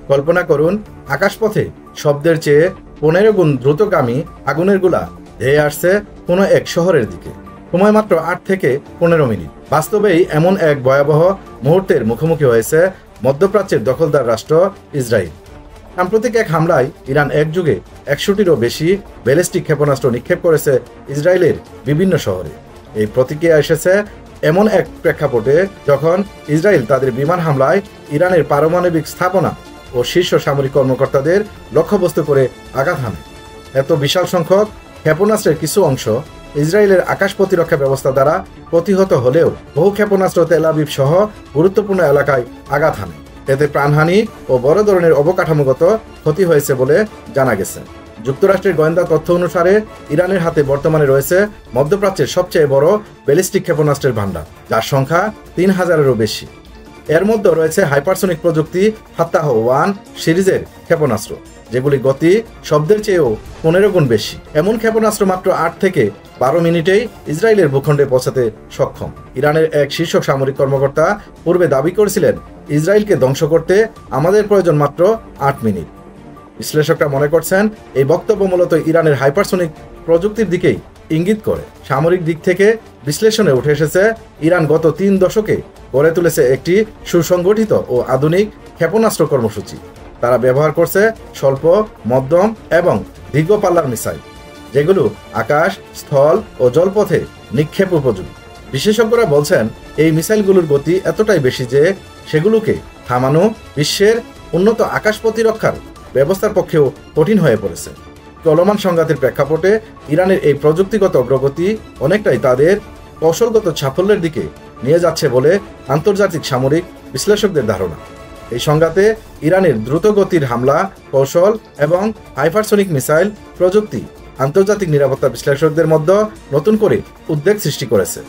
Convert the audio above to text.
কল্পনা করুন, আকাশপথে শব্দের চেয়ে 15 গুণ দ্রুতগামী আগুনের গোলা ধেয়ে আসছে কোনো এক শহরের দিকে। সময় মাত্র 8 থেকে 15 মিনিট। বাস্তবেই এমন এক ভয়াবহ মুহূর্তের মুখোমুখি হয়েছে মধ্যপ্রাচ্যের দখলদার রাষ্ট্র ইসরায়েল। সাম্প্রতিক এক হামলায় ইরান একযুগে 100টিরও বেশি ব্যালিস্টিক ক্ষেপণাস্ত্র নিক্ষেপ করেছে ইসরায়েলের বিভিন্ন শহরে। এই প্রতিক্রিয়া এসেছে এমন এক প্রেক্ষাপটে যখন ইসরায়েল তাদের বিমান হামলায় ইরানের পারমাণবিক স্থাপনা ও শীর্ষ সামরিক কর্মকর্তাদের লক্ষ্যবস্তু করে আঘাত হানে। এত বিশাল সংখ্যক ক্ষেপণাস্ত্রের কিছু অংশ ইসরায়েলের আকাশ প্রতিরক্ষা ব্যবস্থা দ্বারা প্রতিহত হলেও বহু ক্ষেপণাস্ত্র তেল আবিব সহ গুরুত্বপূর্ণ এলাকায় আঘাত হানে। এতে প্রাণহানি ও বড় ধরনের অবকাঠামোগত ক্ষতি হয়েছে বলে জানা গেছে। যুক্তরাষ্ট্রের গোয়েন্দা তথ্য অনুসারে ইরানের হাতে বর্তমানে রয়েছে মধ্যপ্রাচ্যের সবচেয়ে বড় ব্যালিস্টিক ক্ষেপণাস্ত্রের ভান্ডার, যার সংখ্যা 3000-এরও বেশি। এর মধ্যে রয়েছে হাইপারসনিক প্রযুক্তি ফাত্তাহ-1 সিরিজের ক্ষেপণাস্ত্র, যেগুলি গতি শব্দের চেয়েও 15 গুণ বেশি। এমন ক্ষেপণাস্ত্র মাত্র 8 থেকে 12 মিনিটেই ইসরায়েলের ভূখণ্ডে পৌঁছাতে সক্ষম। ইরানের এক শীর্ষ সামরিক কর্মকর্তা পূর্বে দাবি করেছিলেন, ইসরায়েলকে ধ্বংস করতে আমাদের প্রয়োজন মাত্র 8 মিনিট। বিশ্লেষকরা মনে করছেন, এই বক্তব্য মূলত ইরানের হাইপারসনিক প্রযুক্তির দিকেই ইঙ্গিত করে। সামরিক দিক থেকে বিশ্লেষণে উঠে এসেছে, ইরান গত 3 দশকে গড়ে তুলেছে একটি সুসংগঠিত ও আধুনিক ক্ষেপণাস্ত্র কর্মসূচি। তারা ব্যবহার করছে স্বল্প, মধ্যম এবং দীর্ঘ পাল্লার মিসাইল, যেগুলো আকাশ, স্থল ও জলপথে নিক্ষেপ উপযোগী। বিশেষজ্ঞরা বলছেন, এই মিসাইলগুলোর গতি এতটাই বেশি যে সেগুলোকে থামানো বিশ্বের উন্নত আকাশ প্রতিরক্ষার ব্যবস্থার পক্ষেও কঠিন হয়ে পড়েছে। চলমান সংঘাতের প্রেক্ষাপটে ইরানের এই প্রযুক্তিগত অগ্রগতি অনেকটাই তাদের কৌশলগত সাফল্যের দিকে নিয়ে যাচ্ছে বলে আন্তর্জাতিক সামরিক বিশ্লেষকদের ধারণা। এই সংঘাতে ইরানের দ্রুতগতির হামলা কৌশল এবং হাইপারসনিক মিসাইল প্রযুক্তি আন্তর্জাতিক নিরাপত্তা বিশ্লেষকদের মধ্যে নতুন করে উদ্বেগ সৃষ্টি করেছে।